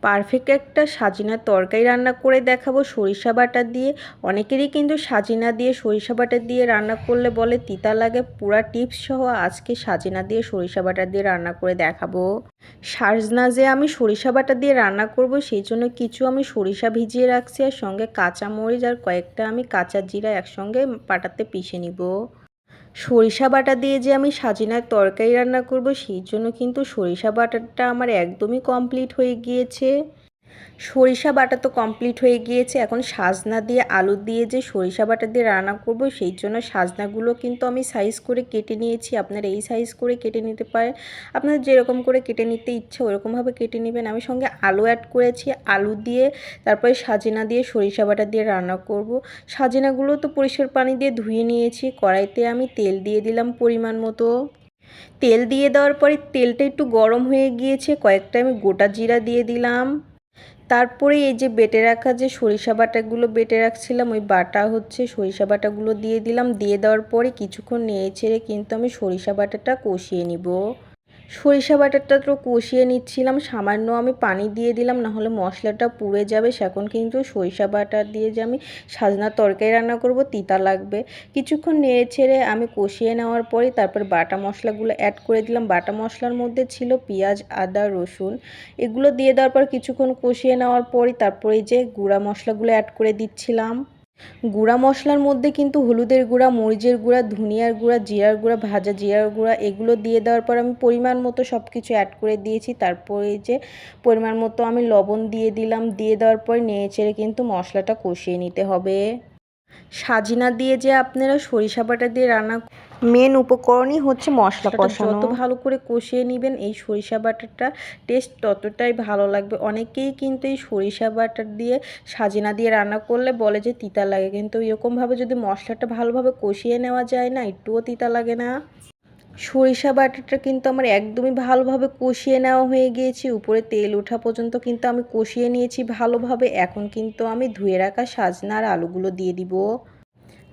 Perfect একটা সাজিনার তরকারি রান্না করে দেখাবো সরিষা বাটা দিয়ে। অনেকেরই কিন্তু সাজিনা দিয়ে সরিষা বাটা দিয়ে রান্না করলে বলে তিতা লাগে। পুরা টিপস সহ আজকে সাজিনা দিয়ে সরিষা বাটা দিয়ে রান্না করে দেখাবো। সাজনা যে আমি সরিষা বাটা দিয়ে রান্না করব সেই জন্য কিছু আমি সরিষা ভিজিয়ে রাখছি, আর সঙ্গে কাঁচা মরিচ আর কয়েকটা আমি কাঁচা জিরা একসঙ্গে পাটাতে পিষে নিব। সরিষা বাটা দিয়ে যে আমি সাজিনার তরকারি রান্না করব সেই জন্য কিন্তু সরিষা বাটাটা আমার একদমই কমপ্লিট হয়ে গিয়েছে। সরিষা বাটা তো কমপ্লিট হয়ে গিয়েছে। এখন সাজনা দিয়ে আলু দিয়ে যে সরিষা বাটা দিয়ে রান্না করব সেই জন্য সাজনাগুলো কিন্তু আমি সাইজ করে কেটে নিয়েছি। আপনারা এই সাইজ করে কেটে নিতে পারেন, আপনাদের যেরকম করে কেটে নিতে ইচ্ছা ওরকমভাবে কেটে নেবেন। আমি সঙ্গে আলু অ্যাড করেছি, আলু দিয়ে তারপরে সাজিনা দিয়ে সরিষা বাটা দিয়ে রান্না করব। সাজিনাগুলো তো পরিষ্কার পানি দিয়ে ধুয়ে নিয়েছি। কড়াইতে আমি তেল দিয়ে দিলাম পরিমাণ মতো। তেল দিয়ে দেওয়ার পরে তেলটা একটু গরম হয়ে গিয়েছে, কয়েকটা আমি গোটা জিরা দিয়ে দিলাম। তারপরে এই যে বেটে রাখা যে সরিষা বাটাগুলো বেটে রাখছিলাম ওই বাটা হচ্ছে সরিষা বাটাগুলো দিয়ে দিলাম। দিয়ে দেওয়ার পরে কিছুক্ষণ নেড়ে ছেড়ে কিন্তু আমি সরিষা বাটাটা কষিয়ে নিব। সরিষা বাটাটা তো কষিয়ে নিচ্ছিলাম, সামান্য আমি পানি দিয়ে দিলাম, নাহলে মশলাটা পুড়ে যাবে। এখন কিন্তু সরিষা বাটা দিয়ে যে আমি সাজনার তরকারি রান্না করব তিতা লাগবে। কিছুক্ষণ নেড়ে ছেড়ে আমি কষিয়ে নেওয়ার পরে তারপর বাটা মশলাগুলো অ্যাড করে দিলাম। বাটা মশলার মধ্যে ছিল পেঁয়াজ, আদা, রসুন। এগুলো দিয়ে দেওয়ার পর কিছুক্ষণ কষিয়ে নেওয়ার পরে তারপরে যে গুঁড়া মশলাগুলো অ্যাড করে দিচ্ছিলাম। গুঁড়া মশলার মধ্যে কিন্তু হলুদের গুঁড়া, মরিচের গুঁড়া, ধনিয়ার গুঁড়া, জিরার গুঁড়া, ভাজা জিরার গুঁড়া এগুলো দিয়ে দেওয়ার পর আমি পরিমাণ মতো সব কিছু অ্যাড করে দিয়েছি। তারপরে যে পরিমাণ মতো আমি লবণ দিয়ে দিলাম। দিয়ে দেওয়ার পর নেড়েচেড়ে কিন্তু মশলাটা কষিয়ে নিতে হবে। সাজিনা দিয়ে যে আপনারা সরিষা বাটা দিয়ে রান্না, মেন উপকরণই হচ্ছে মশলা কষানো। যত ভালো করে কষিয়ে নেবেন এই সরিষা বাটাটা টেস্ট ততটাই ভালো লাগবে। অনেকেই কিন্তু এই সরিষা বাটা দিয়ে সাজিনা দিয়ে রান্না করলে বলে যে তিতা লাগে, কিন্তু এরকমভাবে যদি মশলাটা ভালোভাবে কষিয়ে নেওয়া যায় না, একটুও তিতা লাগে না। সরিষা বাটাটা কিন্তু আমার একদমই ভালোভাবে কষিয়ে নেওয়া হয়ে গিয়েছে। উপরে তেল ওঠা পর্যন্ত কিন্তু আমি কষিয়ে নিয়েছি ভালোভাবে। এখন কিন্তু আমি ধুয়ে রাখা সাজনা আর আলুগুলো দিয়ে দিব।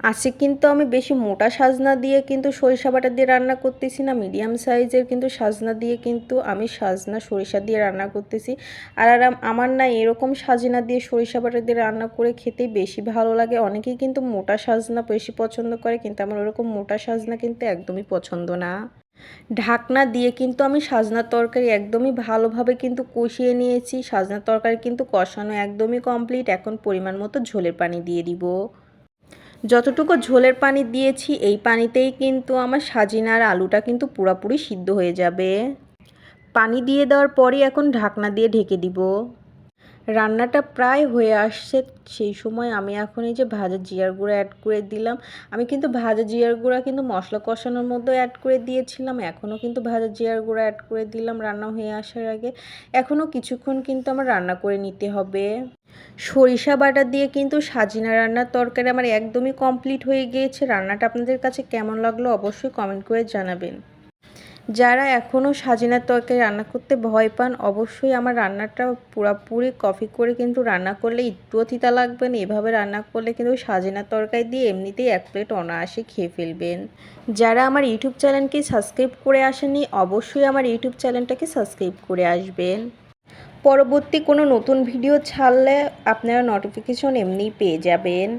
আজকে কিন্তু আমি বেশি মোটা সাজনা দিয়ে কিন্তু সরিষা বাটা দিয়ে রান্না করতেছি না, মিডিয়াম সাইজের কিন্তু সাজনা দিয়ে কিন্তু আমি সাজনা সরিষা দিয়ে রান্না করতেছি। আর আমার না এরকম সাজনা দিয়ে সরিষা বাটা দিয়ে রান্না করে খেতেই বেশি ভালো লাগে। অনেকেই কিন্তু মোটা সাজনা বেশি পছন্দ করে, কিন্তু আমার ওরকম মোটা সাজনা কিন্তু একদমই পছন্দ না। ঢাকনা দিয়ে কিন্তু আমি সাজনার তরকারি একদমই ভালোভাবে কিন্তু কষিয়ে নিয়েছি। সাজনার তরকারি কিন্তু কষানো একদমই কমপ্লিট। এখন পরিমাণ মতো ঝোলের পানি দিয়ে দিব। যতটুকু ঝোলের পানি দিয়েছি এই পানিতেই কিন্তু আমার সাজিনা আর আলুটা কিন্তু পুরোপুরি সিদ্ধ হয়ে যাবে। পানি দিয়ে দেওয়ার পরই এখন ঢাকনা দিয়ে ঢেকে দিব। রান্নাটা প্রায় হয়ে আসছে, সেই সময় আমি এখন এই যে ভাজা জিরার গুঁড়া অ্যাড করে দিলাম। আমি কিন্তু ভাজা জিরার গুঁড়া কিন্তু মশলা কষানোর মধ্যে অ্যাড করে দিয়েছিলাম, এখনও কিন্তু ভাজা জিরার গুঁড়া অ্যাড করে দিলাম রান্না হয়ে আসার আগে। এখনও কিছুক্ষণ কিন্তু আমার রান্না করে নিতে হবে। সরিষা বাটা দিয়ে কিন্তু সাজিনা রান্নার তরকারি আমার একদমই কমপ্লিট হয়ে গিয়েছে। রান্নাটা আপনাদের কাছে কেমন লাগলো অবশ্যই কমেন্ট করে জানাবেন। যারা এখনও সাজিনার তরকারি রান্না করতে ভয় পান, অবশ্যই আমার রান্নাটা পুরোপুরি কপি করে কিন্তু রান্না করলে একটুও তিতা লাগবে না। এভাবে রান্না করলে কিন্তু সাজিনার তরকারি দিয়ে এমনিতেই এক প্লেট অনায়াসে খেয়ে ফেলবেন। যারা আমার ইউটিউব চ্যানেলকে সাবস্ক্রাইব করে আসেননি অবশ্যই আমার ইউটিউব চ্যানেলটাকে সাবস্ক্রাইব করে আসবেন। পরবর্তী কোনো নতুন ভিডিও ছাড়লে আপনারা নোটিফিকেশন এমনিই পেয়ে যাবেন।